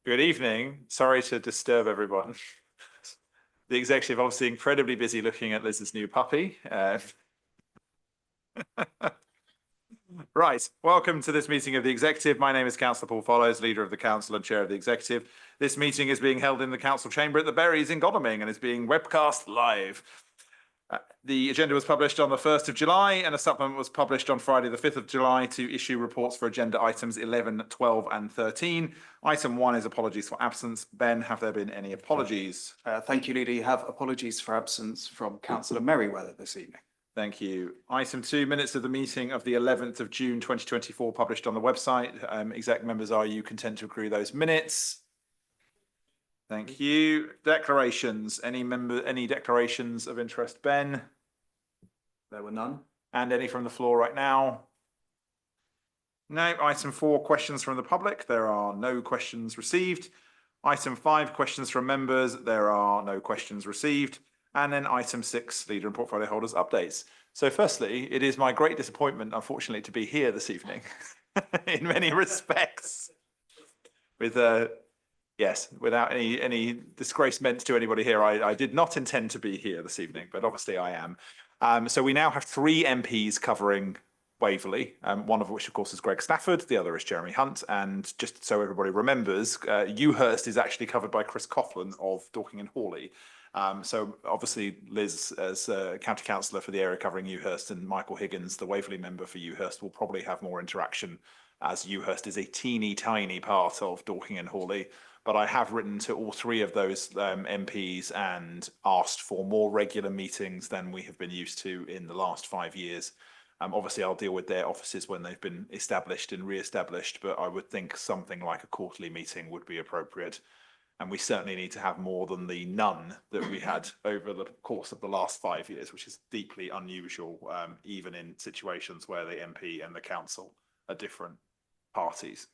Good evening. Sorry to disturb everyone. The executive obviously incredibly busy looking at Liz's new puppy. Right, welcome to this meeting of the executive. My name is Councillor Paul Follows, leader of the council and chair of the executive. This meeting is being held in the council chamber at the Berries in Godalming and is being webcast live. The agenda was published on the 1st of July and a supplement was published on Friday the 5th of July to issue reports for agenda items 11, 12 and 13. Item 1 is apologies for absence. Ben, have there been any apologies? Thank you, Leader. You have apologies for absence from Councillor Merriweather this evening. Thank you. Item 2, minutes of the meeting of the 11th of June 2024 published on the website. Exec members, are you content to agree those minutes? Thank you. Declarations. Any declarations of interest, Ben? There were none. And any from the floor right now? No. Item 4, questions from the public. There are no questions received. Item 5, questions from members. There are no questions received. And then item 6, leader and portfolio holders updates. So firstly, it is my great disappointment, unfortunately, to be here this evening in many respects. Yes, without any disgrace meant to anybody here, I did not intend to be here this evening, but obviously I am. So we now have 3 MPs covering Waverley, one of which, of course, is Greg Stafford. The other is Jeremy Hunt. And just so everybody remembers, Ewhurst is actually covered by Chris Coughlin of Dorking and Hawley. So obviously Liz, as county councillor for the area covering Ewhurst, and Michael Higgins, the Waverley member for Ewhurst, will probably have more interaction, as Ewhurst is a teeny tiny part of Dorking and Hawley. But I have written to all 3 of those MPs and asked for more regular meetings than we have been used to in the last 5 years. Obviously, I'll deal with their offices when they've been established and re-established, but I would think something like a quarterly meeting would be appropriate. And we certainly need to have more than the none that we had over the course of the last 5 years, which is deeply unusual, even in situations where the MP and the council are different parties.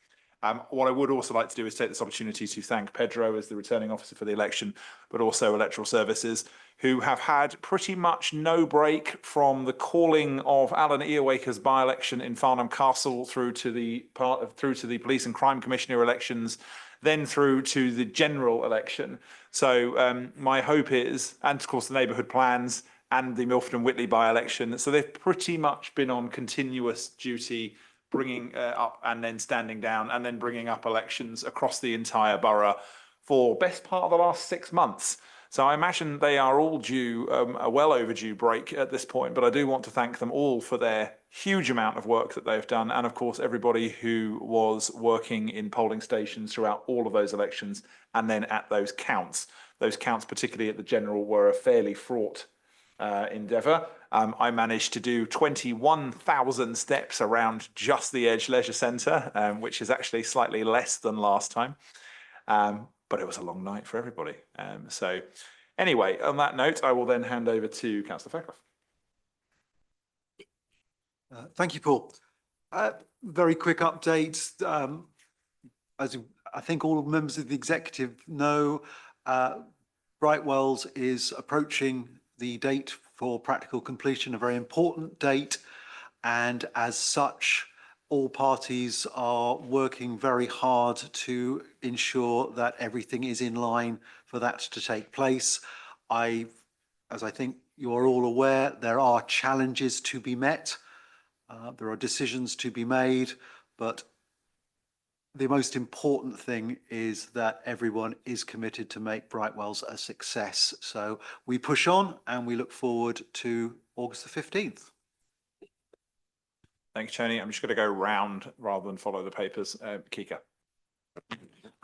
What I would also like to do is take this opportunity to thank Pedro as the returning officer for the election, but also Electoral Services, who have had pretty much no break from the calling of Alan Earwaker's by-election in Farnham Castle through to the Police and Crime Commissioner elections, then through to the general election. So my hope is, and of course the neighbourhood plans and the Milford and Whitley by-election, so they've pretty much been on continuous duty, bringing up and then standing down and then bringing up elections across the entire borough for best part of the last 6 months. So I imagine they are all due a well overdue break at this point, but I do want to thank them all for their huge amount of work that they've done. And of course, everybody who was working in polling stations throughout all of those elections and then at those counts. Those counts, particularly at the general, were a fairly fraught endeavour. I managed to do 21,000 steps around just the Edge Leisure Centre, which is actually slightly less than last time. But it was a long night for everybody. So anyway, on that note, I will then hand over to Councillor Fairclough. Thank you, Paul. Very quick update. As I think all members of the executive know, Brightwells is approaching the date for practical completion, a very important date, and as such, all parties are working very hard to ensure that everything is in line for that to take place. As I think you are all aware, there are challenges to be met. There are decisions to be made, but the most important thing is that everyone is committed to make Brightwells a success. So we push on and we look forward to August the 15th. Thanks, Tony. I'm just going to go round rather than follow the papers. Kika.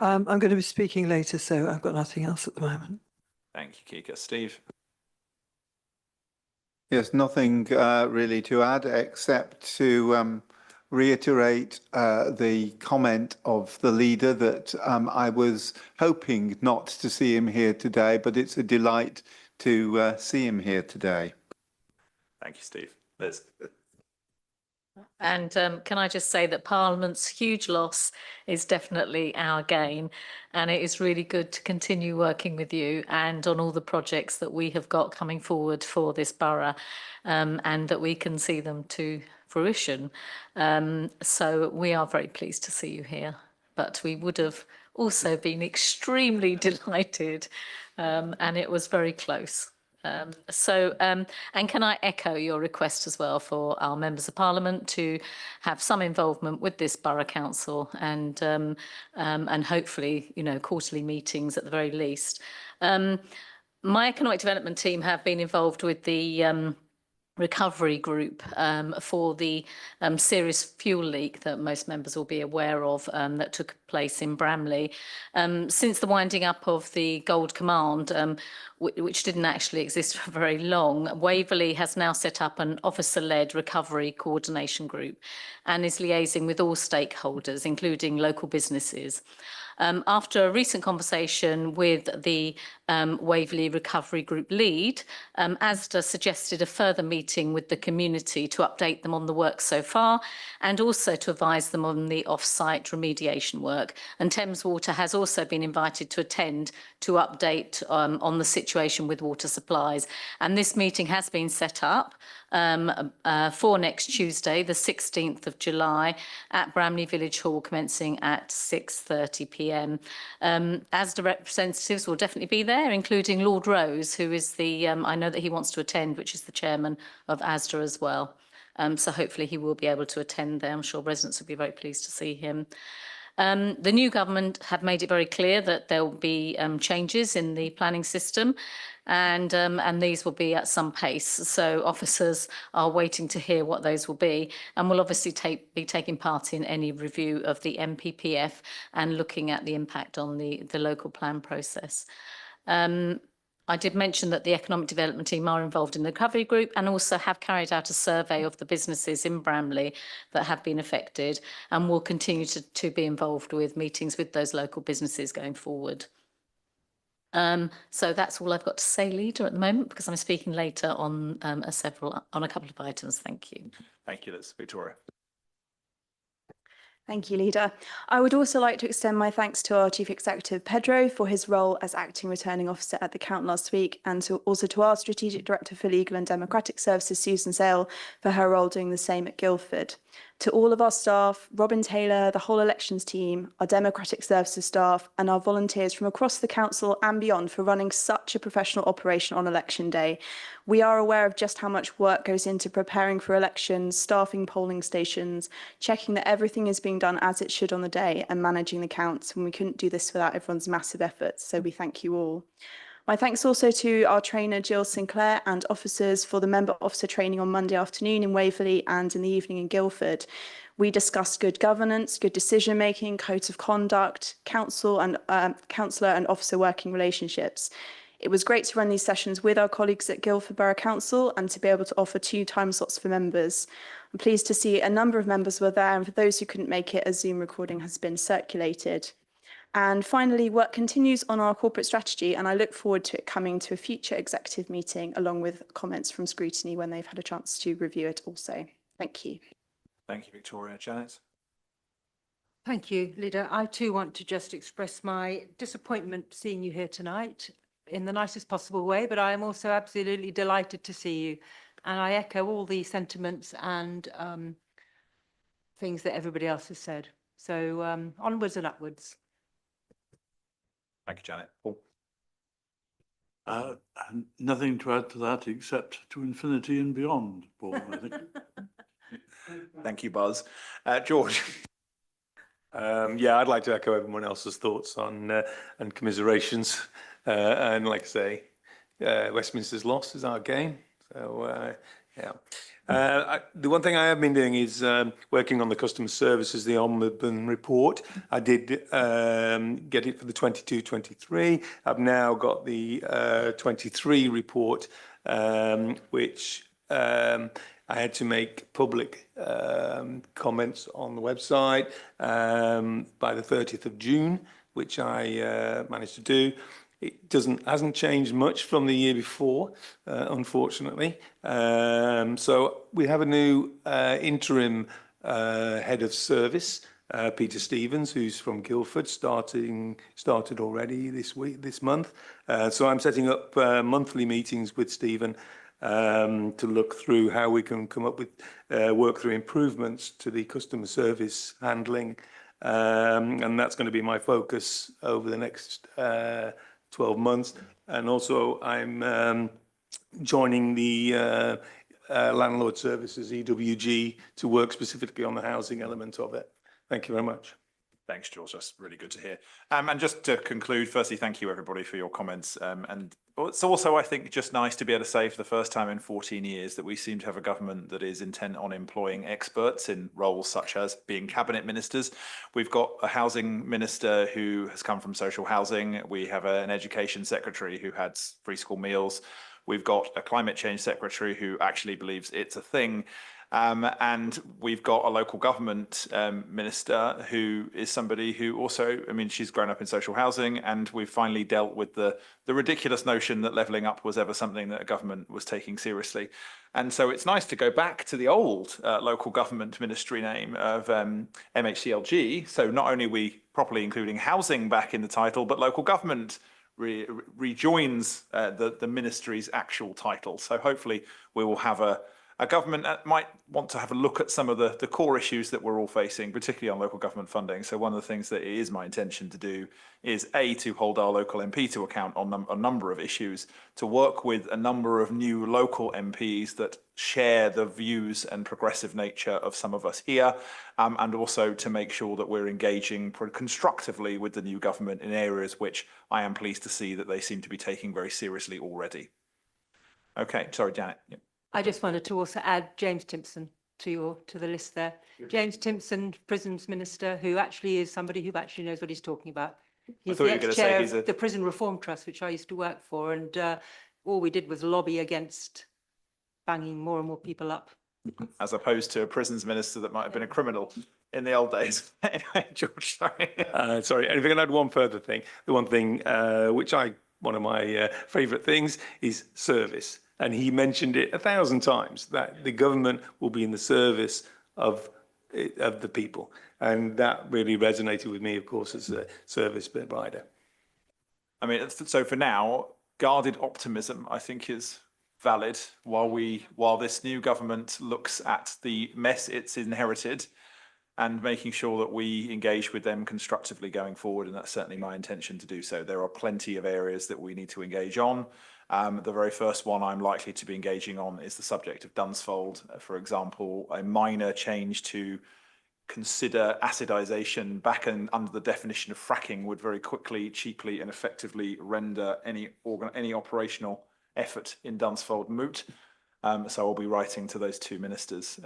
I'm going to be speaking later, so I've got nothing else at the moment. Thank you, Kika. Steve. Yes, nothing really to add except to reiterate the comment of the leader that I was hoping not to see him here today, but it's a delight to see him here today. Thank you, Steve. Liz. And can I just say that Parliament's huge loss is definitely our gain, and it is really good to continue working with you and on all the projects that we have got coming forward for this borough, and that we can see them to fruition. So we are very pleased to see you here, but we would have also been extremely delighted, and it was very close. And can I echo your request as well for our members of parliament to have some involvement with this borough council and hopefully, you know, quarterly meetings at the very least. My economic development team have been involved with the recovery group for the serious fuel leak that most members will be aware of that took place in Bramley. Since the winding up of the Gold Command, which didn't actually exist for very long, Waverley has now set up an officer-led recovery coordination group and is liaising with all stakeholders, including local businesses. After a recent conversation with the Waverley Recovery Group lead, ASDA suggested a further meeting with the community to update them on the work so far and also to advise them on the off-site remediation work. And Thames Water has also been invited to attend to update on the situation with water supplies. And this meeting has been set up for next Tuesday, the 16th of July at Bramley Village Hall, commencing at 6:30 p.m. ASDA representatives will definitely be there, including Lord Rose, who is the, I know that he wants to attend, which is the chairman of ASDA as well. So hopefully he will be able to attend there. I'm sure residents will be very pleased to see him. The new government have made it very clear that there will be changes in the planning system, and these will be at some pace. So officers are waiting to hear what those will be, and will obviously be taking part in any review of the MPPF and looking at the impact on the local plan process. I did mention that the economic development team are involved in the recovery group and also have carried out a survey of the businesses in Bramley that have been affected, and will continue to be involved with meetings with those local businesses going forward. So that's all I've got to say, Leader, at the moment, because I'm speaking later on on a couple of items. Thank you. Thank you, Liz. Victoria. Thank you, Leader. I would also like to extend my thanks to our Chief Executive, Pedro, for his role as Acting Returning Officer at the Count last week, and also to our Strategic Director for Legal and Democratic Services, Susan Sale, for her role doing the same at Guildford. To all of our staff, Robin Taylor, the whole elections team, our democratic services staff, and our volunteers from across the council and beyond for running such a professional operation on election day. We are aware of just how much work goes into preparing for elections, staffing polling stations, checking that everything is being done as it should on the day, and managing the counts. And we couldn't do this without everyone's massive efforts. So we thank you all. My thanks also to our trainer, Jill Sinclair, and officers for the member officer training on Monday afternoon in Waverley and in the evening in Guildford. We discussed good governance, good decision making, codes of conduct, council and councillor and officer working relationships. It was great to run these sessions with our colleagues at Guildford Borough Council and to be able to offer 2 time slots for members. I'm pleased to see a number of members were there, and for those who couldn't make it, a Zoom recording has been circulated. And finally, work continues on our corporate strategy, and I look forward to it coming to a future executive meeting along with comments from scrutiny when they've had a chance to review it also. Thank you. Thank you, Victoria. Janet? Thank you, Leader. I too want to just express my disappointment seeing you here tonight in the nicest possible way, but I am also absolutely delighted to see you. And I echo all the sentiments and things that everybody else has said. So onwards and upwards. Thank you, Janet. Paul? And nothing to add to that except to infinity and beyond, Paul, I think. Thank you, Buzz. George? Yeah, I'd like to echo everyone else's thoughts on and commiserations. And like I say, Westminster's loss is our gain. So, yeah. The one thing I have been doing is working on the customer services, the Ombudsman report. I did get it for the 22-23. I've now got the 23 report, which I had to make public comments on the website by the 30th of June, which I managed to do. It hasn't changed much from the year before, unfortunately. So we have a new interim head of service, Peter Stevens, who's from Guildford, started already this month. So I'm setting up monthly meetings with Stephen to look through how we can come up with work through improvements to the customer service handling And that's going to be my focus over the next 12 months. And also I'm joining the Landlord Services, EWG, to work specifically on the housing element of it. Thank you very much. Thanks, George. That's really good to hear. And just to conclude, firstly, thank you everybody for your comments. And it's also, I think, just nice to be able to say for the first time in 14 years that we seem to have a government that is intent on employing experts in roles such as being cabinet ministers. We've got a housing minister who has come from social housing. We have an education secretary who had free school meals. We've got a climate change secretary who actually believes it's a thing. And we've got a local government minister who is somebody who also, I mean, she's grown up in social housing, and we've finally dealt with the ridiculous notion that levelling up was ever something that a government was taking seriously. And so it's nice to go back to the old local government ministry name of MHCLG. So not only are we properly including housing back in the title, but local government rejoins the ministry's actual title. So hopefully we will have a government that might want to have a look at some of the core issues that we're all facing, particularly on local government funding. So one of the things that it is my intention to do is to hold our local MP to account on a number of issues, to work with a number of new local MPs that share the views and progressive nature of some of us here, and also to make sure that we're engaging constructively with the new government in areas which I am pleased to see that they seem to be taking very seriously already. Okay, sorry, Janet. Yeah. I just wanted to also add James Timpson to the list there. James Timpson, Prisons Minister, who actually is somebody who actually knows what he's talking about. He's the ex-chair of the Prison Reform Trust, which I used to work for, and all we did was lobby against banging more and more people up. As opposed to a prisons minister that might have been a criminal in the old days. Anyway, George, sorry. Sorry, and if I can add one further thing, the one thing one of my favourite things is service. And he mentioned it 1,000 times, that the government will be in the service of the people. And that really resonated with me, of course, as a service provider. I mean, so for now, guarded optimism, I think, is valid while this new government looks at the mess it's inherited and making sure that we engage with them constructively going forward. And that's certainly my intention to do so. There are plenty of areas that we need to engage on. The very first one I'm likely to be engaging on is the subject of Dunsfold. For example, a minor change to consider acidization back under the definition of fracking would very quickly, cheaply and effectively render any operational effort in Dunsfold moot. So I'll be writing to those two ministers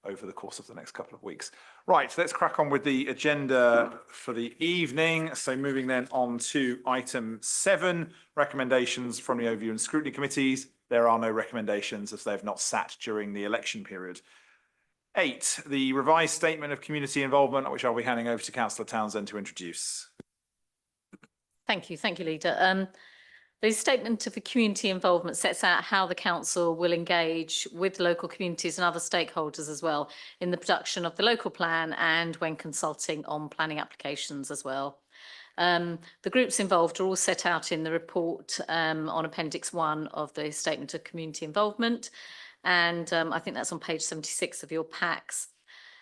over the course of the next couple of weeks. Right, let's crack on with the agenda for the evening. So moving then on to item 7, recommendations from the Overview and Scrutiny Committees. There are no recommendations as they have not sat during the election period. 8, the revised statement of community involvement, which I'll be handing over to Councillor Townsend to introduce. Thank you, Leader. The statement of the community involvement sets out how the council will engage with local communities and other stakeholders as well in the production of the local plan and when consulting on planning applications as well. The groups involved are all set out in the report on Appendix 1 of the statement of community involvement, and I think that's on page 76 of your packs.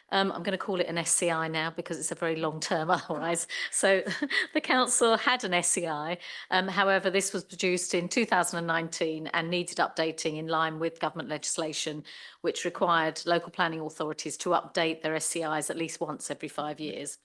I'm going to call it an SCI now because it's a very long term otherwise. So the council had an SCI. However, this was produced in 2019 and needed updating in line with government legislation, which required local planning authorities to update their SCIs at least once every 5 years.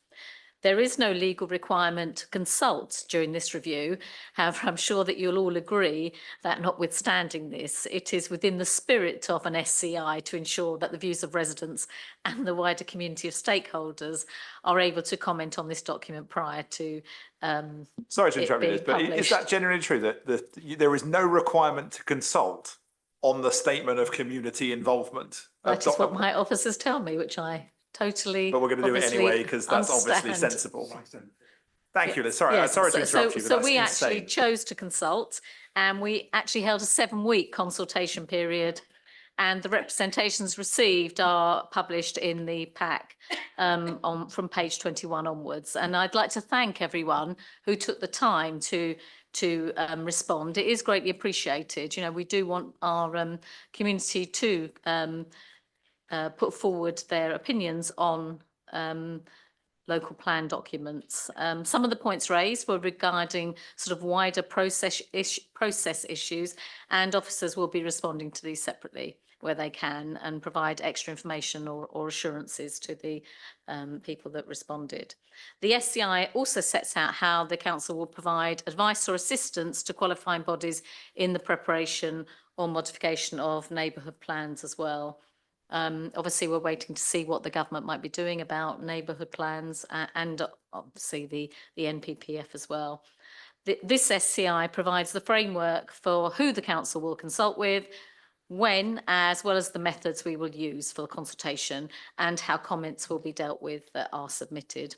There is no legal requirement to consult during this review. However, I'm sure that you'll all agree that notwithstanding this, it is within the spirit of an SCI to ensure that the views of residents and the wider community of stakeholders are able to comment on this document prior to Sorry to interrupt you, but is that generally true that there is no requirement to consult on the statement of community involvement? That is what my officers tell me, which I totally. But we're going to do it anyway because that's obviously sensible. Thank you, Liz. Sorry to interrupt you. So we actually chose to consult, and we actually held a 7-week consultation period, and the representations received are published in the pack from page 21 onwards. And I'd like to thank everyone who took the time to respond. It is greatly appreciated. You know, we do want our community to put forward their opinions on local plan documents. Some of the points raised were regarding sort of wider process issues, and officers will be responding to these separately where they can and provide extra information or assurances to the people that responded. The SCI also sets out how the council will provide advice or assistance to qualifying bodies in the preparation or modification of neighbourhood plans as well. Obviously, we're waiting to see what the government might be doing about neighbourhood plans and obviously the NPPF as well. This SCI provides the framework for who the council will consult with, when, as well as the methods we will use for the consultation and how comments will be dealt with that are submitted.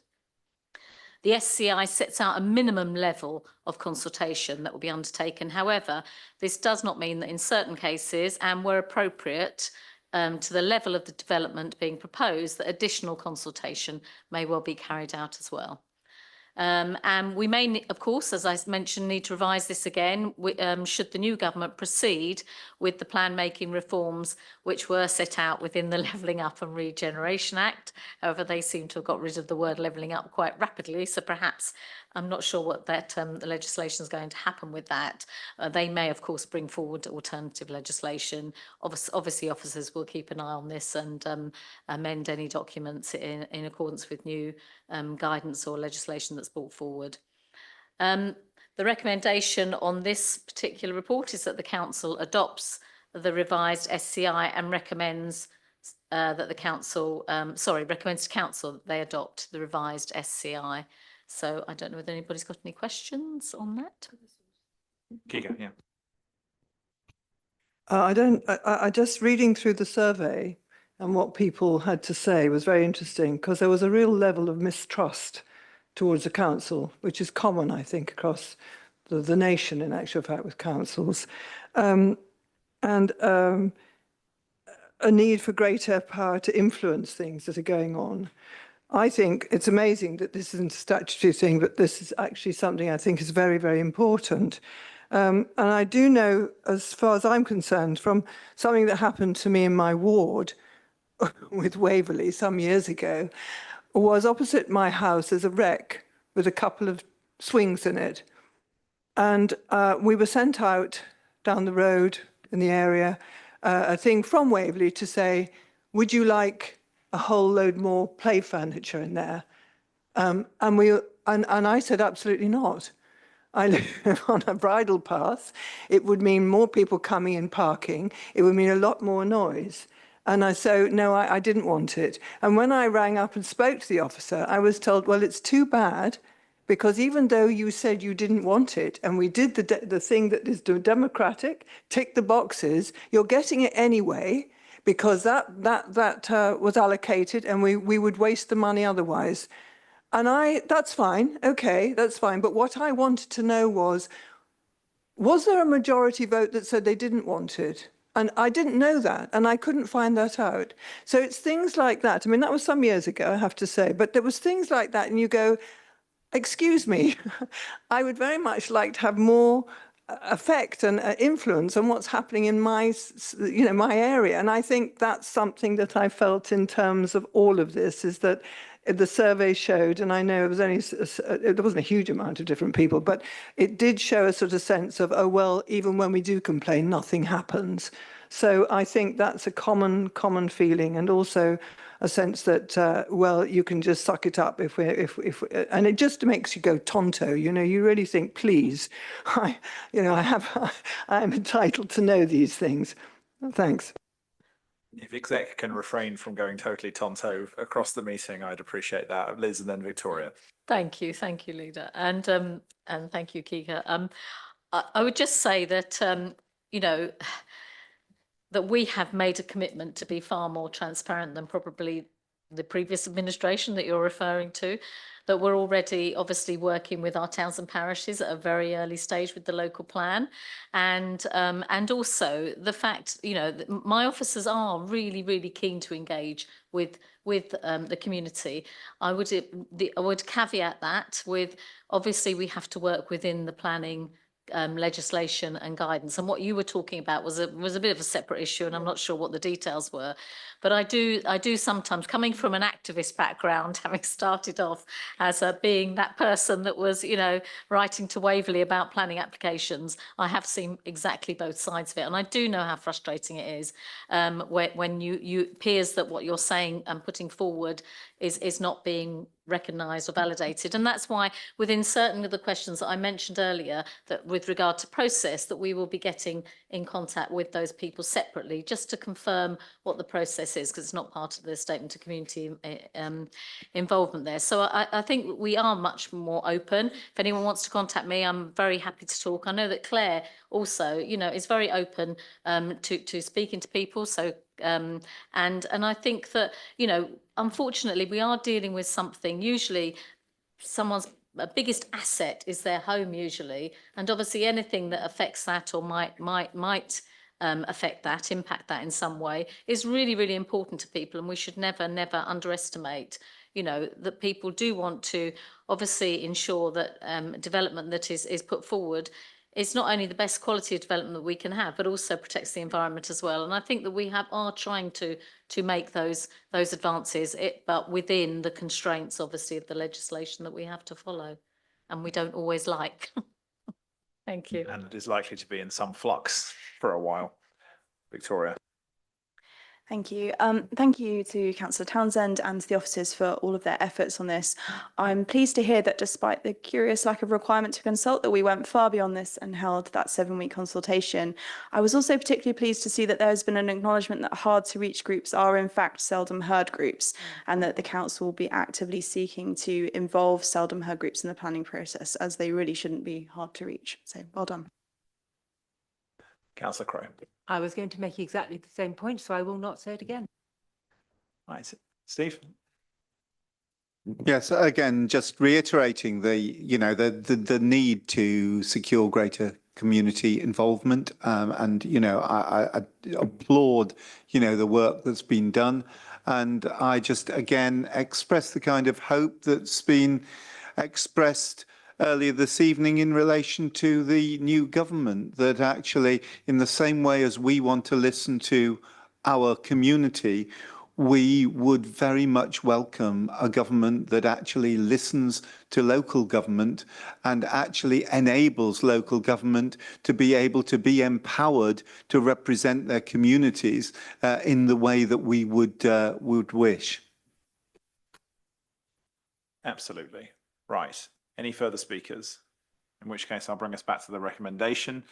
The SCI sets out a minimum level of consultation that will be undertaken. However, this does not mean that in certain cases, and where appropriate, to the level of the development being proposed, that additional consultation may well be carried out as well. And we may, of course, as I mentioned, need to revise this again should the new government proceed with the plan making reforms which were set out within the Levelling Up and Regeneration Act. However, they seem to have got rid of the word levelling up quite rapidly, so perhaps I'm not sure what that the legislation is going to happen with that. They may, of course, bring forward alternative legislation. Obviously, officers will keep an eye on this and amend any documents in accordance with new guidance or legislation that's brought forward. The recommendation on this particular report is that the council adopts the revised SCI and recommends that the council, recommends to council that they adopt the revised SCI. So I don't know whether anybody's got any questions on that. Keegan, yeah. I just reading through the survey and what people had to say was very interesting because there was a real level of mistrust towards the council, which is common, I think, across the nation in actual fact with councils. And a need for greater power to influence things that are going on. I think it's amazing that this isn't a statutory thing, but this is actually something I think is very, very important. And I do know, as far as I'm concerned, from something that happened to me in my ward with Waverley some years ago, was opposite my house there's a wreck with a couple of swings in it. And we were sent out down the road in the area, a thing from Waverley to say, would you like a whole load more play furniture in there? And I said, absolutely not. I live on a bridle path. It would mean more people coming and parking. It would mean a lot more noise. And so, no, I didn't want it. And when I rang up and spoke to the officer, I was told, well, it's too bad, because even though you said you didn't want it, and we did the thing that is democratic, tick the boxes, you're getting it anyway, because that was allocated and we would waste the money otherwise. And that's fine, okay, that's fine. But what I wanted to know was there a majority vote that said they didn't want it? And I didn't know that, and I couldn't find that out. So it's things like that. I mean, that was some years ago, I have to say, but there was things like that, and you go, excuse me, I would very much like to have more effect and influence on what's happening in my area. And I think that's something that I felt in terms of all of this, is that the survey showed, and I know it was only, there wasn't a huge amount of different people, but it did show a sort of sense of, oh, well, even when we do complain, nothing happens. So I think that's a common feeling, and also a sense that, well, you can just suck it up if and it just makes you go tonto, you really think, please, I am entitled to know these things. Thanks. If exec can refrain from going totally tonto across the meeting, I'd appreciate that. Liz and then Victoria. Thank you, leader, and thank you, Kika. I would just say that that we have made a commitment to be far more transparent than probably the previous administration that you're referring to, that we're already obviously working with our towns and parishes at a very early stage with the local plan. And also the fact, that my officers are really, really keen to engage with the community. I would caveat that with, obviously we have to work within the planning legislation and guidance. And what you were talking about was a bit of a separate issue, and I'm not sure what the details were. But I do sometimes, coming from an activist background, having started off as being that person that was, writing to Waverley about planning applications, I have seen exactly both sides of it, and I do know how frustrating it is when you appears that what you're saying and putting forward is not being recognised or validated. And that's why within certain of the questions that I mentioned earlier, that with regard to process, that we will be getting in contact with those people separately just to confirm what the process is, because it's not part of the statement of community involvement there. So I think we are much more open. If anyone wants to contact me, I'm very happy to talk. I know that Claire also, is very open to speaking to people. So and I think that, unfortunately, we are dealing with something. Usually someone's biggest asset is their home usually. And obviously anything that affects that or might affect that, impact that in some way is really, really important to people. And we should never, never underestimate, that people do want to obviously ensure that development that is put forward is not only the best quality of development that we can have, but also protects the environment as well. And I think that we are trying to make those advances, but within the constraints, obviously, of the legislation that we have to follow, and we don't always like. Thank you. And it is likely to be in some flux for a while. Victoria. Thank you. Thank you to Councillor Townsend and to the officers for all of their efforts on this. I'm pleased to hear that despite the curious lack of requirement to consult, that we went far beyond this and held that 7-week consultation. I was also particularly pleased to see that there has been an acknowledgement that hard to reach groups are in fact seldom heard groups, and that the council will be actively seeking to involve seldom heard groups in the planning process, as they really shouldn't be hard to reach. So well done. Councillor Crowe. I was going to make exactly the same point, so I will not say it again. Right, Steve. Yes, again, just reiterating the need to secure greater community involvement, and I applaud the work that's been done, and I just again express the kind of hope that's been expressed earlier this evening in relation to the new government, that actually in the same way as we want to listen to our community, we would very much welcome a government that actually listens to local government and actually enables local government to be able to be empowered to represent their communities in the way that we would wish. Absolutely. Right. Any further speakers? In which case I'll bring us back to the recommendation,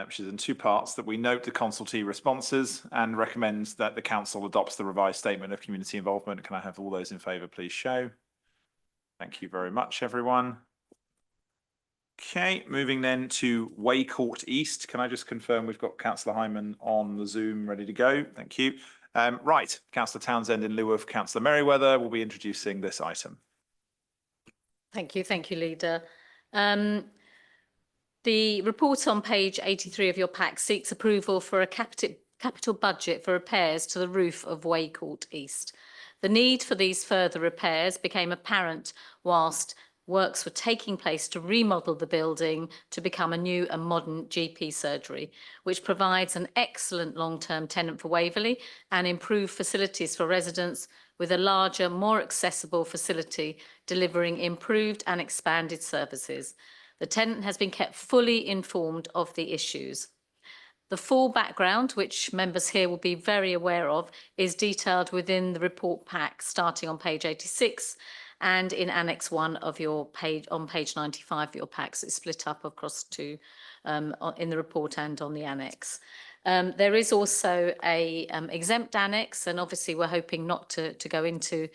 which is in 2 parts, that we note the consultee responses and recommends that the council adopts the revised statement of community involvement. Can I have all those in favour, please show? Thank you very much, everyone. Okay, moving then to Way Court East. Can I just confirm we've got Councillor Hyman on the Zoom ready to go? Thank you. Right, Councillor Townsend, in lieu of Councillor Merriweather, will be introducing this item. Thank you, Leader. The report on page 83 of your pack seeks approval for a capital budget for repairs to the roof of Way Court East. The need for these further repairs became apparent whilst works were taking place to remodel the building to become a new and modern GP surgery, which provides an excellent long-term tenant for Waverley and improved facilities for residents, with a larger, more accessible facility delivering improved and expanded services. The tenant has been kept fully informed of the issues. The full background, which members here will be very aware of, is detailed within the report pack starting on page 86 and in Annex 1 of your page, on page 95 of your packs. It's split up across 2 in the report and on the annex. There is also a exempt annex, and obviously we're hoping not to go into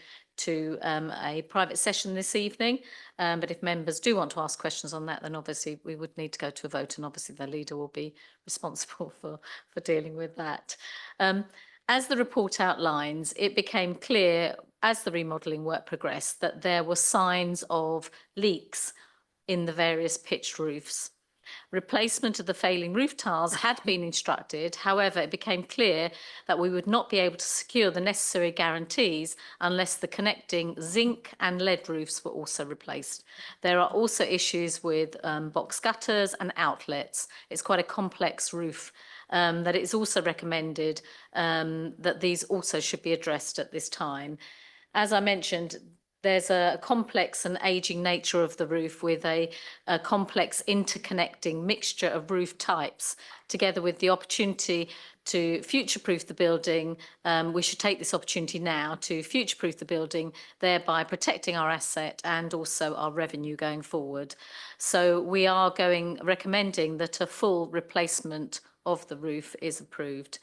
a private session this evening. But if members do want to ask questions on that, then obviously we would need to go to a vote, and obviously the leader will be responsible for dealing with that. As the report outlines, it became clear as the remodelling work progressed that there were signs of leaks in the various pitched roofs. Replacement of the failing roof tiles had been instructed. However, it became clear that we would not be able to secure the necessary guarantees unless the connecting zinc and lead roofs were also replaced. There are also issues with box gutters and outlets. It's quite a complex roof. That it's also recommended that these also should be addressed at this time. As I mentioned, there's a complex and ageing nature of the roof with a complex interconnecting mixture of roof types, together with the opportunity to future-proof the building. We should take this opportunity now to future-proof the building, thereby protecting our asset and also our revenue going forward. So we are recommending that a full replacement of the roof is approved.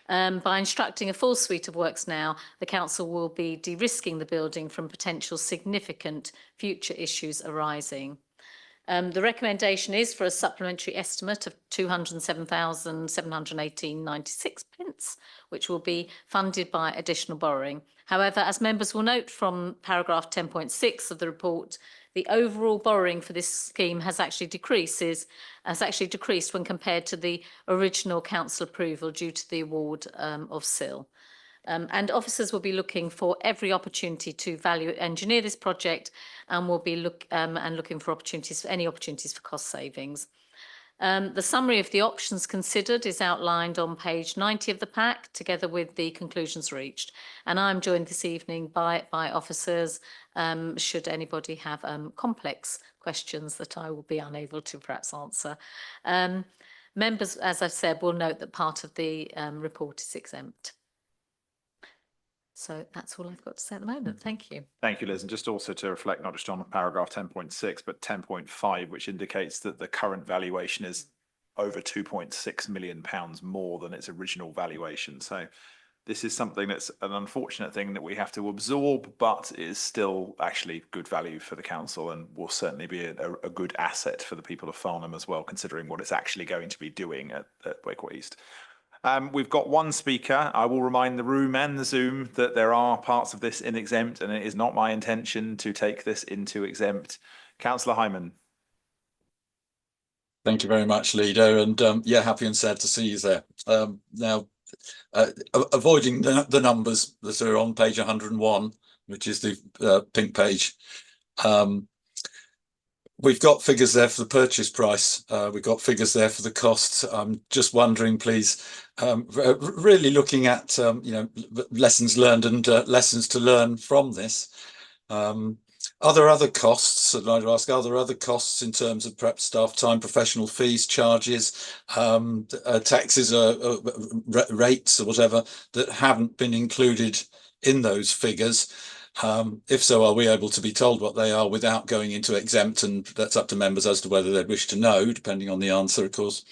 By instructing a full suite of works now, the council will be de-risking the building from potential significant future issues arising. The recommendation is for a supplementary estimate of £207,718.96, which will be funded by additional borrowing. However, as members will note from paragraph 10.6 of the report, the overall borrowing for this scheme has actually decreased when compared to the original council approval due to the award of SIL. And officers will be looking for every opportunity to value engineer this project, and will be looking for any opportunities for cost savings. The summary of the options considered is outlined on page 90 of the pack, together with the conclusions reached. And I'm joined this evening by officers, should anybody have complex questions that I will be unable to perhaps answer. Members, as I've said, will note that part of the report is exempt. So that's all I've got to say at the moment. Thank you. Thank you, Liz. And just also to reflect not just on paragraph 10.6, but 10.5, which indicates that the current valuation is over £2.6 million more than its original valuation. So this is something that's an unfortunate thing that we have to absorb, but is still actually good value for the council, and will certainly be a good asset for the people of Farnham as well, considering what it's actually going to be doing at Wakewell East. We've got one speaker. I will remind the room and the Zoom that there are parts of this in exempt, and it is not my intention to take this into exempt. Councillor Hyman. Thank you very much, Leader, and yeah, happy and sad to see you there. Now, avoiding the numbers that are on page 101, which is the pink page. We've got figures there for the purchase price. We've got figures there for the costs. I'm just wondering, please, really looking at lessons learned and lessons to learn from this. Are there other costs? I'd like to ask, are there other costs in terms of perhaps staff time, professional fees, charges, taxes, rates, or whatever that haven't been included in those figures? If so, are we able to be told what they are without going into exempt? And that's up to members as to whether they'd wish to know, depending on the answer, of course.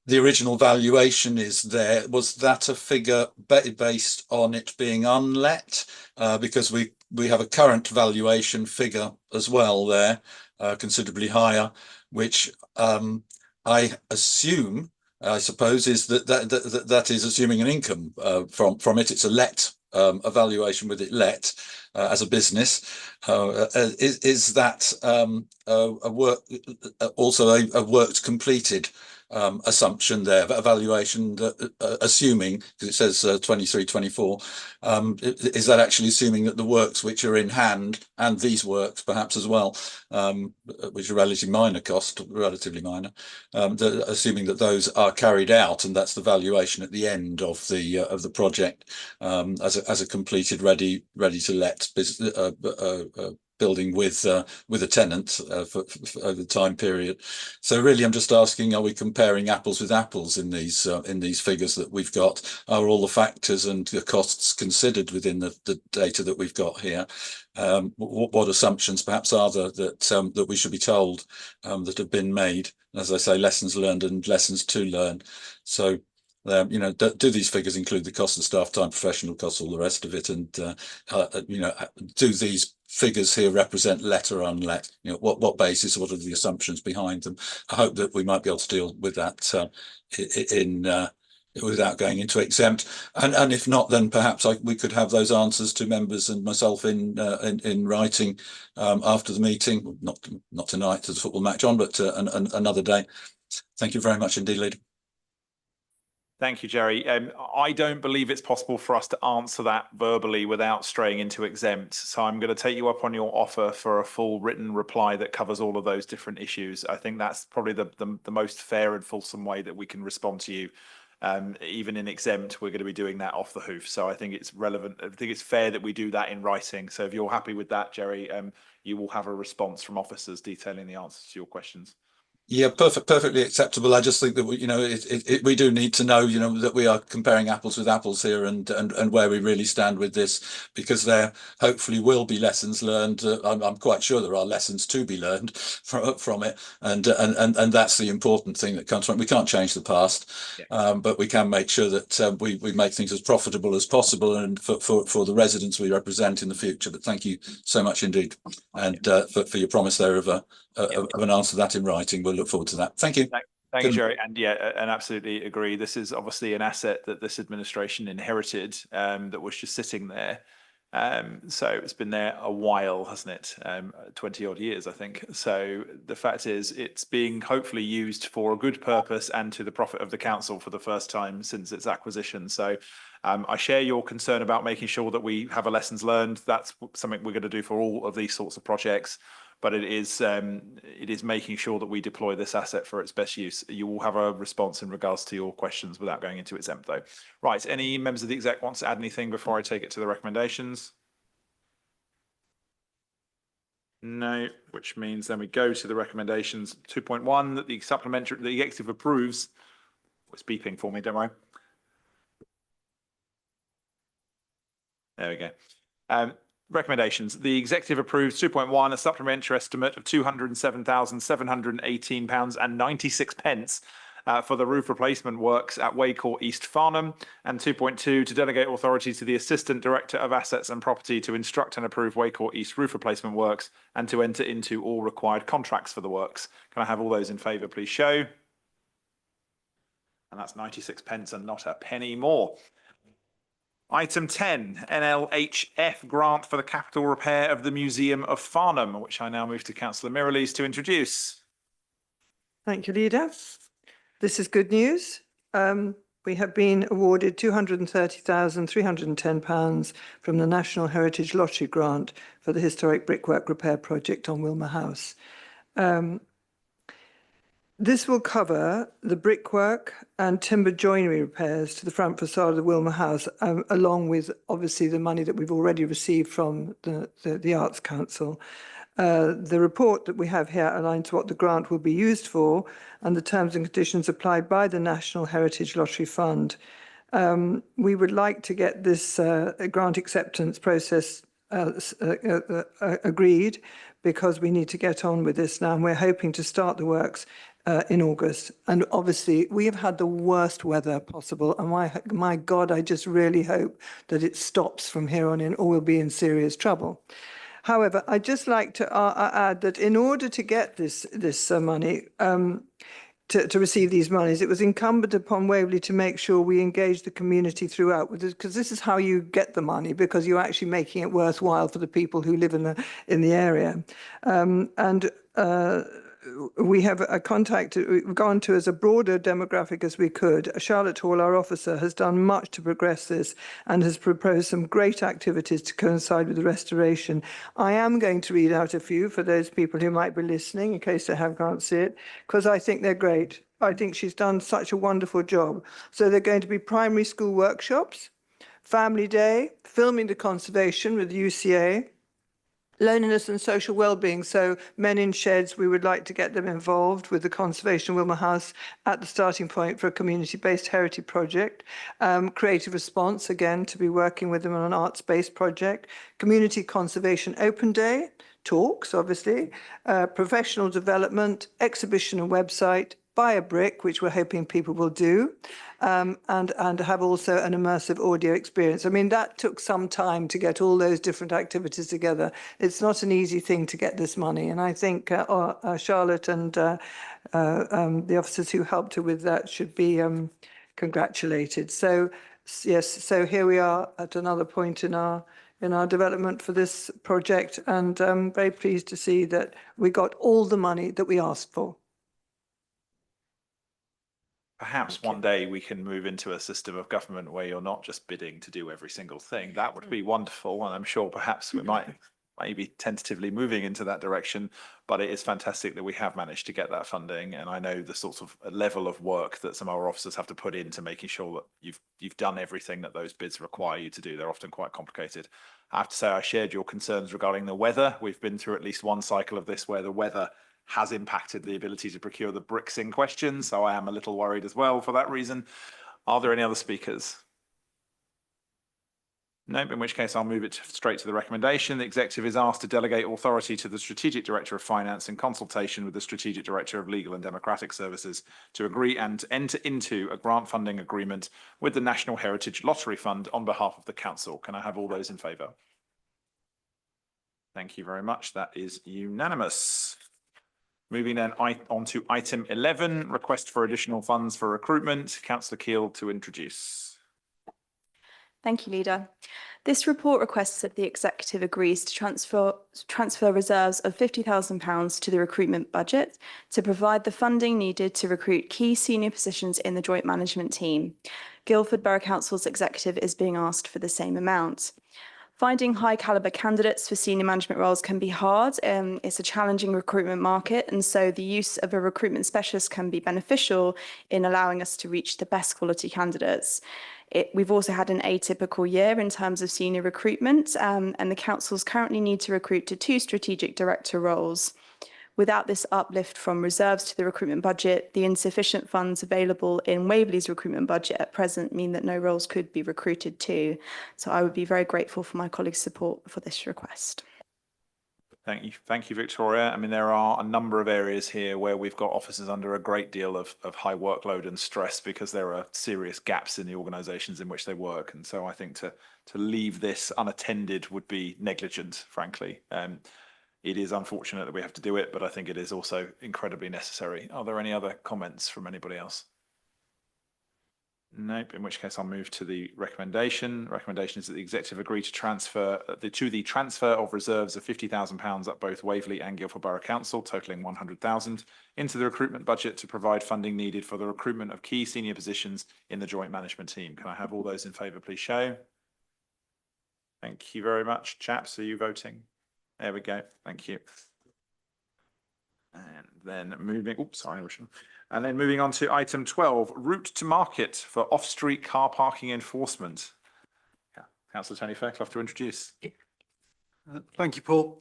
The original valuation is there. Was that a figure based on it being unlet? Because we have a current valuation figure as well there, considerably higher, which I assume, I suppose, is that is assuming an income from it. It's a let evaluation with it let as a business. Is that also a worked completed assumption there, evaluation, assuming, because it says 23, 24, is that actually assuming that the works which are in hand, and these works perhaps as well, which are relatively minor cost, relatively minor, assuming that those are carried out, and that's the valuation at the end of the project, as a completed, ready to let building with a tenant for over the time period. So really, I'm just asking: are we comparing apples with apples in these figures that we've got? Are all the factors and the costs considered within the data that we've got here? What assumptions perhaps are there that we should be told that have been made? As I say, lessons learned and lessons to learn. So. Do these figures include the cost of staff time, professional costs, all the rest of it? And, do these figures here represent let or unlet? What basis, what are the assumptions behind them? I hope that we might be able to deal with that without going into exempt. And if not, then perhaps we could have those answers to members and myself in writing after the meeting. Not tonight, there's a football match on, but another day. Thank you very much indeed, Leader. Thank you, Jerry. I don't believe it's possible for us to answer that verbally without straying into exempt. So I'm going to take you up on your offer for a full written reply that covers all of those different issues. I think that's probably the most fair and fulsome way that we can respond to you. Even in exempt, we're going to be doing that off the hoof. So I think it's relevant. I think it's fair that we do that in writing. So if you're happy with that, Jerry, you will have a response from officers detailing the answers to your questions. Yeah, perfectly acceptable. I just think that we do need to know, that we are comparing apples with apples here, and where we really stand with this, because there hopefully will be lessons learned. I'm quite sure there are lessons to be learned from it, and that's the important thing that comes from it. We can't change the past, but we can make sure that we make things as profitable as possible, and for the residents we represent in the future. But thank you so much indeed, and for your promise there of an answer to that in writing. We'll look forward to that. Thank you. Thank you, Jerry. And yeah, and absolutely agree. This is obviously an asset that this administration inherited, that was just sitting there. So it's been there a while, hasn't it? 20 odd years, I think. So the fact is it's being hopefully used for a good purpose and to the profit of the council for the first time since its acquisition. So I share your concern about making sure that we have a lessons learned. That's something we're going to do for all of these sorts of projects. But it is making sure that we deploy this asset for its best use. You will have a response in regards to your questions without going into exempt, though. Right, any members of the exec wants to add anything before I take it to the recommendations? No, which means then we go to the recommendations. 2.1, that the supplementary, the executive approves. It's beeping for me, don't worry. There we go. Recommendations. The executive approves 2.1, a supplementary estimate of £207,718.96 for the roof replacement works at Waycourt East Farnham, and 2.2 to delegate authority to the Assistant Director of Assets and Property to instruct and approve Waycourt East roof replacement works and to enter into all required contracts for the works. Can I have all those in favour, please show? And that's 96p and not a penny more. Item 10, NLHF grant for the capital repair of the Museum of Farnham, which I now move to Councillor Mirrlees to introduce. Thank you, Leader. This is good news. We have been awarded £230,310 from the National Heritage Lottery Grant for the historic brickwork repair project on Wilmer House. This will cover the brickwork and timber joinery repairs to the front facade of the Wilmer House, along with obviously the money that we've already received from the Arts Council. The report that we have here outlines what the grant will be used for and the terms and conditions applied by the National Heritage Lottery Fund. We would like to get this grant acceptance process agreed, because we need to get on with this now, and we're hoping to start the works in August. And obviously we have had the worst weather possible, and my God, I just really hope that it stops from here on in, or we'll be in serious trouble. However, I'd just like to add that in order to get this money, to receive these monies, it was incumbent upon Waverley to make sure we engage the community throughout, because this is how you get the money, because you're actually making it worthwhile for the people who live in the area. We have we've gone to as a broader demographic as we could. Charlotte Hall, our officer, has done much to progress this and has proposed some great activities to coincide with the restoration. I am going to read out a few for those people who might be listening, in case they can't see it, because I think they're great. I think she's done such a wonderful job. So they're going to be primary school workshops, family day, filming to conservation with the UCA, loneliness and social well-being. So men in sheds, we would like to get them involved with the conservation of Wilmer House at the starting point for a community-based heritage project. Creative response, again, to be working with them on an arts-based project. Community conservation open day, talks, obviously. Professional development, exhibition and website. Buy a brick, which we're hoping people will do, and have also an immersive audio experience. I mean, that took some time to get all those different activities together. It's not an easy thing to get this money, and I think Charlotte and the officers who helped her with that should be congratulated. So yes, so here we are at another point in our development for this project, and I'm very pleased to see that we got all the money that we asked for. Perhaps one day we can move into a system of government where you're not just bidding to do every single thing. That would be wonderful, and I'm sure perhaps we might maybe tentatively moving into that direction, but it is fantastic that we have managed to get that funding. And I know the sort of level of work that some of our officers have to put into making sure that you've done everything that those bids require you to do. They're often quite complicated. I have to say I shared your concerns regarding the weather. We've been through at least one cycle of this where the weather has impacted the ability to procure the bricks in question. So I am a little worried as well for that reason. Are there any other speakers? Nope, in which case I'll move it straight to the recommendation. The executive is asked to delegate authority to the Strategic Director of Finance in consultation with the Strategic Director of Legal and Democratic Services to agree and enter into a grant funding agreement with the National Heritage Lottery Fund on behalf of the Council. Can I have all those in favour? Thank you very much. That is unanimous. Moving then on to item 11, request for additional funds for recruitment. Councillor Keele to introduce. Thank you, Leader. This report requests that the Executive agrees to transfer reserves of £50,000 to the recruitment budget to provide the funding needed to recruit key senior positions in the joint management team. Guildford Borough Council's Executive is being asked for the same amount. Finding high calibre candidates for senior management roles can be hard. It's a challenging recruitment market, and so the use of a recruitment specialist can be beneficial in allowing us to reach the best quality candidates. We've also had an atypical year in terms of senior recruitment, and the councils currently need to recruit to 2 strategic director roles. Without this uplift from reserves to the recruitment budget, the insufficient funds available in Waverley's recruitment budget at present mean that no roles could be recruited to. So I would be very grateful for my colleagues' support for this request. Thank you, Victoria. I mean, there are a number of areas here where we've got officers under a great deal of high workload and stress because there are serious gaps in the organisations in which they work. And so I think to leave this unattended would be negligent, frankly. It is unfortunate that we have to do it, but I think it is also incredibly necessary. Are there any other comments from anybody else? Nope, in which case I'll move to the recommendation. Recommendation is that the executive agree to transfer the transfer of reserves of £50,000 at both Waverley and Guildford Borough Council, totalling £100,000, into the recruitment budget to provide funding needed for the recruitment of key senior positions in the joint management team. Can I have all those in favour, please show? Thank you very much. Chaps, are you voting? There we go. Thank you. And then moving, and then moving on to item 12, route to market for off-street car parking enforcement. Yeah. Councillor Tony Fairclough to introduce. Thank you, Paul.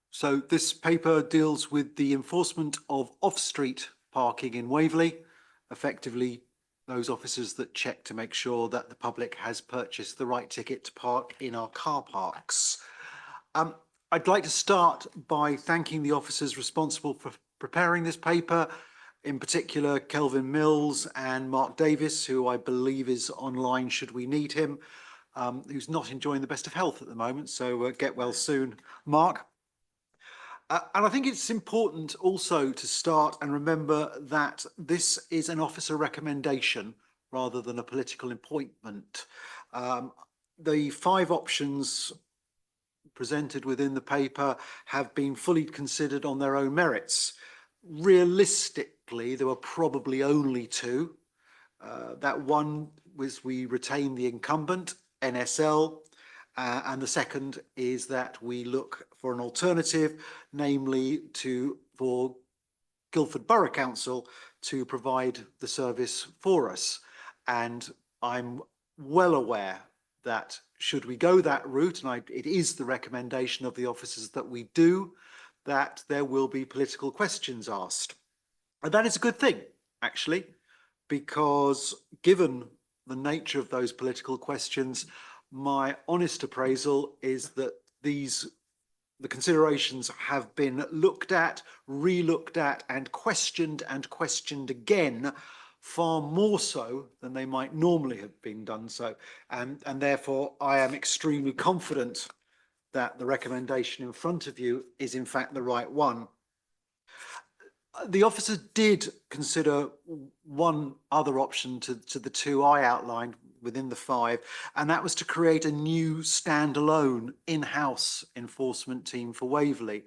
So this paper deals with the enforcement of off-street parking in Waverley, effectively those officers that check to make sure that the public has purchased the right ticket to park in our car parks. I'd like to start by thanking the officers responsible for preparing this paper, in particular Kelvin Mills and Mark Davis, who I believe is online should we need him, who's not enjoying the best of health at the moment, so get well soon, Mark. And I think it's important also to start and remember that this is an officer recommendation rather than a political appointment. The 5 options presented within the paper have been fully considered on their own merits. Realistically, there were probably only 2. That one was we retain the incumbent, NSL, and the second is that we look for an alternative, namely for Guildford Borough Council to provide the service for us. And I'm well aware that should we go that route, and it is the recommendation of the officers that we do, that there will be political questions asked. And that is a good thing, actually, because given the nature of those political questions, my honest appraisal is that the considerations have been looked at, re-looked at, and questioned again, far more so than they might normally have been done so. And therefore, I am extremely confident that the recommendation in front of you is in fact the right one. The officers did consider one other option to the two I outlined within the 5, and that was to create a new standalone in-house enforcement team for Waverley.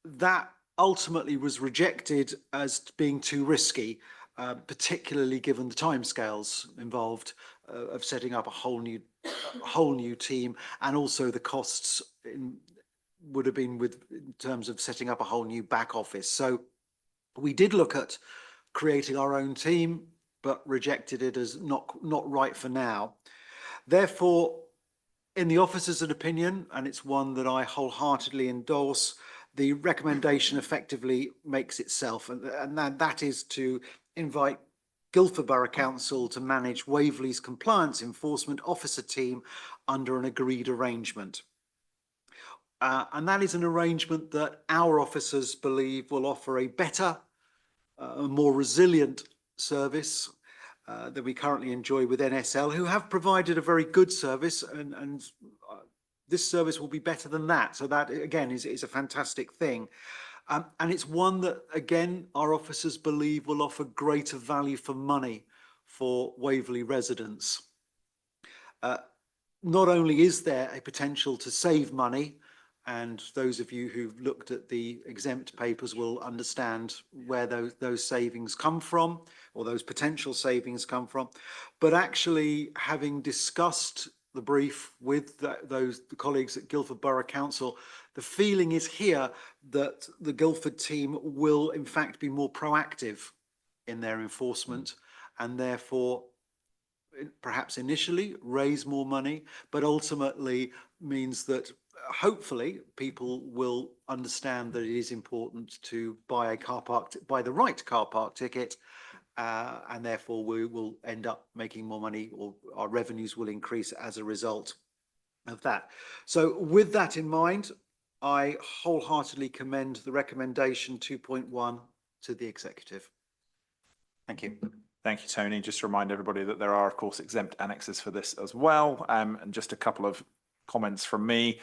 That ultimately was rejected as being too risky, particularly given the timescales involved of setting up a whole new team, and also the costs would have been in terms of setting up a whole new back office. So we did look at creating our own team, but rejected it as not right for now. Therefore, in the officers' opinion, and it's one that I wholeheartedly endorse, the recommendation effectively makes itself, and that is to invite Guildford Borough Council to manage Waverley's compliance enforcement officer team under an agreed arrangement. And that is an arrangement that our officers believe will offer a better, a more resilient service that we currently enjoy with NSL, who have provided a very good service, and this service will be better than that. So that, again, is a fantastic thing. And it's one that, again, our officers believe will offer greater value for money for Waverley residents. Not only is there a potential to save money, and those of you who've looked at the exempt papers will understand where those savings come from, or those potential savings come from. But actually, having discussed the brief with the colleagues at Guildford Borough Council, the feeling is here that the Guildford team will in fact be more proactive in their enforcement, and therefore perhaps initially raise more money, but ultimately means that hopefully people will understand that it is important to buy the right car park ticket, and therefore we will end up making more money, or our revenues will increase as a result of that. So with that in mind, I wholeheartedly commend the recommendation 2.1 to the executive. Thank you. Thank you, Tony. Just to remind everybody that there are, of course, exempt annexes for this as well. And just a couple of comments from me.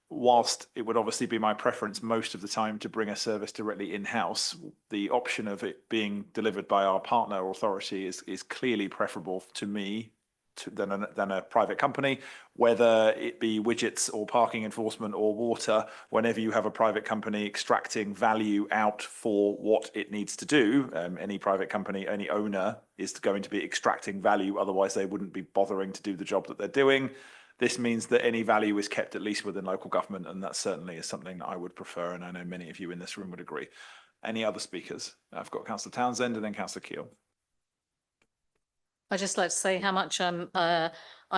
Whilst it would obviously be my preference most of the time to bring a service directly in-house, the option of it being delivered by our partner authority is clearly preferable to me than a private company, whether it be widgets or parking enforcement or water. Whenever you have a private company extracting value out for what it needs to do, any private company, any owner is going to be extracting value, otherwise they wouldn't be bothering to do the job that they're doing. This means that any value is kept at least within local government, and that certainly is something that I would prefer, and I know many of you in this room would agree. Any other speakers? I've got Councillor Townsend and then Councillor Keele. I'd just like to say how much I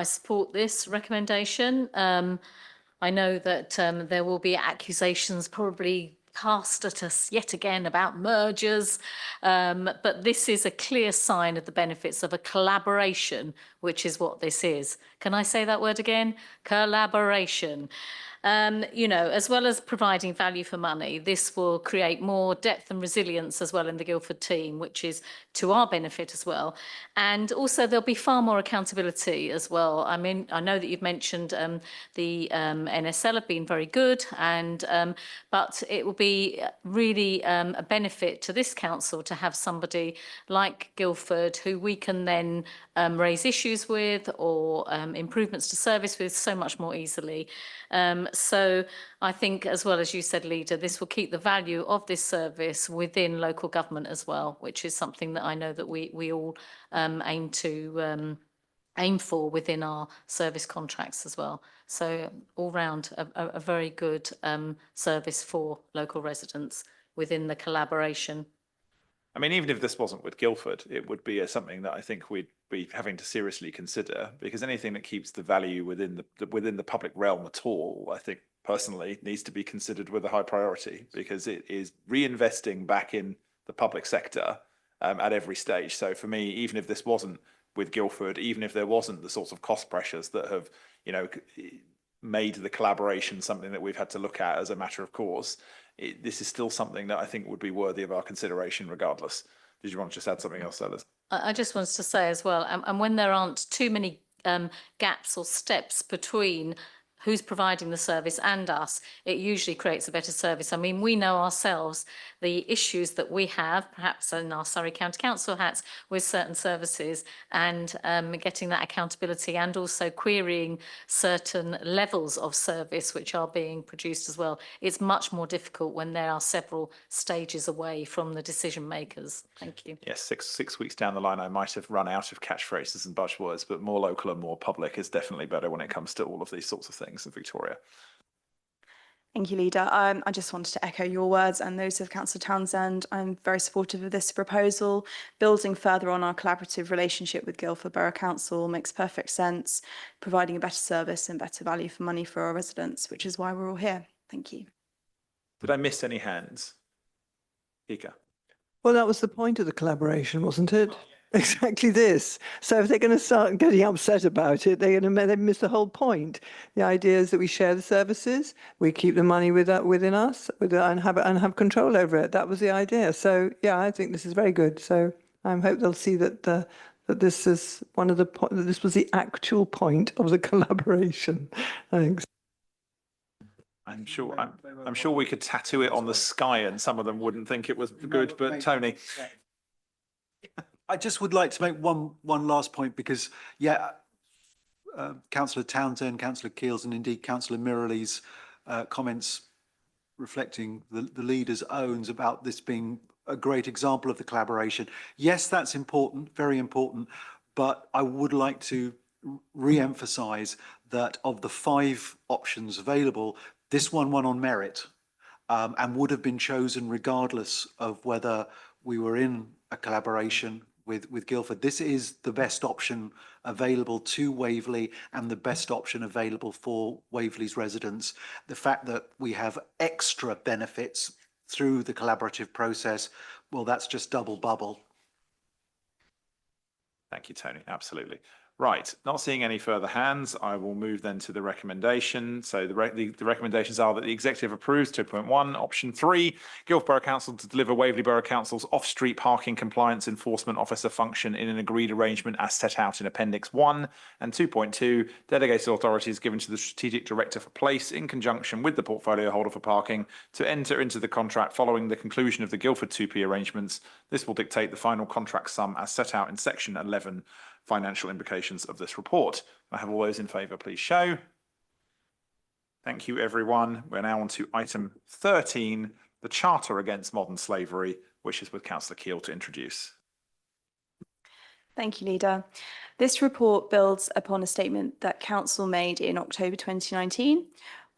support this recommendation. I know that there will be accusations probably cast at us yet again about mergers, but this is a clear sign of the benefits of a collaboration, which is what this is. Can I say that word again? Collaboration. You know, as well as providing value for money, this will create more depth and resilience as well in the Guildford team, which is to our benefit as well. And also there'll be far more accountability as well. I mean, I know that you've mentioned the NSL have been very good, and but it will be really a benefit to this council to have somebody like Guildford who we can then raise issues with or improvements to service with so much more easily. So I think, as well as you said, Leader, this will keep the value of this service within local government as well, which is something that I know that we all aim for within our service contracts as well. So all round a very good service for local residents within the collaboration. I mean, even if this wasn't with Guildford, it would be something that I think we'd be having to seriously consider, because anything that keeps the value within the public realm at all, I think personally needs to be considered with a high priority, because it is reinvesting back in the public sector at every stage. So for me, even if this wasn't with Guildford, even if there wasn't the sorts of cost pressures that have, you know, made the collaboration something that we've had to look at as a matter of course, this is still something that I think would be worthy of our consideration regardless. Did you want to just add something else, Alice? I just wanted to say as well, and when there aren't too many gaps or steps between who's providing the service and us, it usually creates a better service. I mean, we know ourselves the issues that we have, perhaps in our Surrey County Council hats, with certain services, and getting that accountability, and also querying certain levels of service which are being produced as well. It's much more difficult when there are several stages away from the decision makers. Thank you. Yes, six weeks down the line, I might have run out of catchphrases and buzzwords, but more local and more public is definitely better when it comes to all of these sorts of things in Victoria. Thank you, Leader. I just wanted to echo your words and those of Councillor Townsend. I'm very supportive of this proposal. Building further on our collaborative relationship with Guildford Borough Council makes perfect sense, providing a better service and better value for money for our residents, which is why we're all here. Thank you. Did I miss any hands? Ika. Well, that was the point of the collaboration, wasn't it? Exactly this. So if they're going to start getting upset about it, they're going to miss the whole point. The idea is that we share the services, we keep the money within us, and have control over it. That was the idea. So yeah, I think this is very good. So I hope they'll see that that this is one of the that this was the actual point of the collaboration. Thanks. I'm sure we could tattoo it on the sky, and some of them wouldn't think it was good. But Tony. I just would like to make one last point, because, yeah, Councillor Townsend, Councillor Keels, and indeed Councillor Mirralee's comments reflecting the leader's owns about this being a great example of the collaboration. Yes, that's important, very important, but I would like to re-emphasise that of the 5 options available, this one won on merit, and would have been chosen regardless of whether we were in a collaboration with Guildford. This is the best option available to Waverley and the best option available for Waverley's residents. The fact that we have extra benefits through the collaborative process, well, that's just double bubble. Thank you, Tony. Absolutely. Right, not seeing any further hands, I will move then to the recommendation. So the recommendations are that the executive approves 2.1, option 3, Guildford Borough Council to deliver Waverley Borough Council's off-street parking compliance enforcement officer function in an agreed arrangement as set out in Appendix 1, and 2.2, delegated authorities given to the Strategic Director for Place in conjunction with the portfolio holder for parking to enter into the contract following the conclusion of the Guildford 2P arrangements. This will dictate the final contract sum as set out in Section 11. Financial implications of this report. I have all those in favour, please show. Thank you, everyone. We're now on to item 13, the Charter Against Modern Slavery, which is with Councillor Keel to introduce. Thank you, Leader. This report builds upon a statement that Council made in October 2019,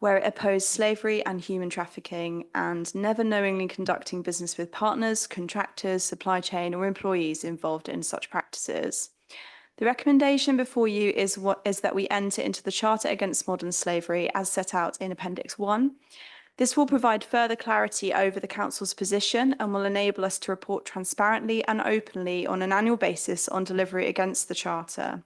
where it opposed slavery and human trafficking and never knowingly conducting business with partners, contractors, supply chain, or employees involved in such practices. The recommendation before you is that we enter into the Charter Against Modern Slavery as set out in Appendix 1. This will provide further clarity over the Council's position and will enable us to report transparently and openly on an annual basis on delivery against the Charter.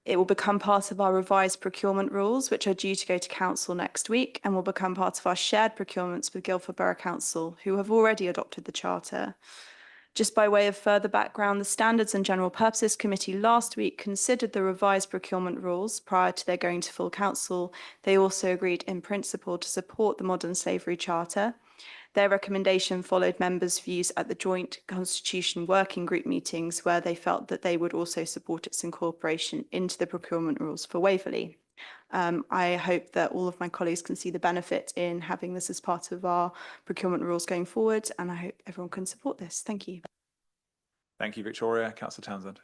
It will become part of our revised procurement rules, which are due to go to Council next week, and will become part of our shared procurements with Guildford Borough Council, who have already adopted the Charter. Just by way of further background, the Standards and General Purposes Committee last week considered the revised procurement rules prior to their going to full council. They also agreed in principle to support the Modern Slavery Charter. Their recommendation followed members' views at the joint Constitution Working Group meetings, where they felt that they would also support its incorporation into the procurement rules for Waverley. I hope that all of my colleagues can see the benefit in having this as part of our procurement rules going forward, and I hope everyone can support this. Thank you. Thank you, Victoria. Councillor Townsend.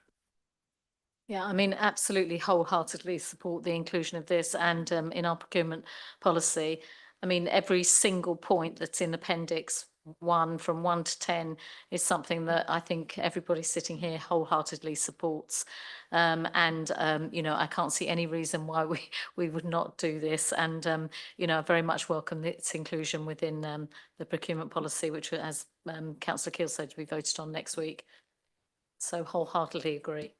Yeah, I mean, absolutely wholeheartedly support the inclusion of this and in our procurement policy. I mean, every single point that's in Appendix 1 from 1 to 10 is something that I think everybody sitting here wholeheartedly supports. You know, I can't see any reason why we would not do this. And, you know, I very much welcome its inclusion within the procurement policy, which, as Councillor Keel said, we voted on next week. So wholeheartedly agree.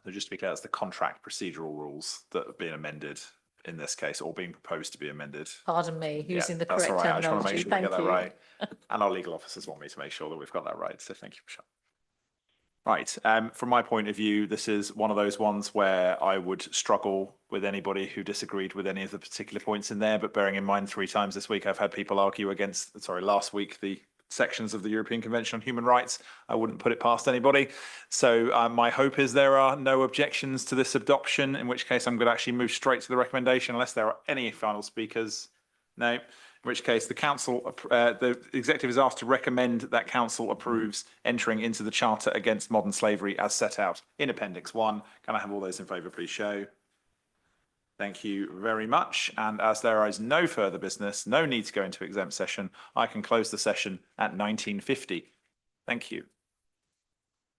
So just to be clear, it's the contract procedural rules that have been amended in this case, or being proposed to be amended. Pardon me, using the correct that's all right. terminology. I just want to make sure we Thank get that you. right. And our legal officers want me to make sure that we've got that right. So thank you, Michelle. Right. From my point of view, this is one of those ones where I would struggle with anybody who disagreed with any of the particular points in there. But bearing in mind, 3 times this week, I've had people argue against, sorry, last week, the sections of the European Convention on Human Rights. I wouldn't put it past anybody. So my hope is there are no objections to this adoption, in which case I'm going to actually move straight to the recommendation, unless there are any final speakers. No. In which case the council, the executive is asked to recommend that council approves entering into the Charter Against Modern Slavery as set out in Appendix 1. Can I have all those in favour, please show? Thank you very much. And as there is no further business, no need to go into exempt session, I can close the session at 19:50. Thank you.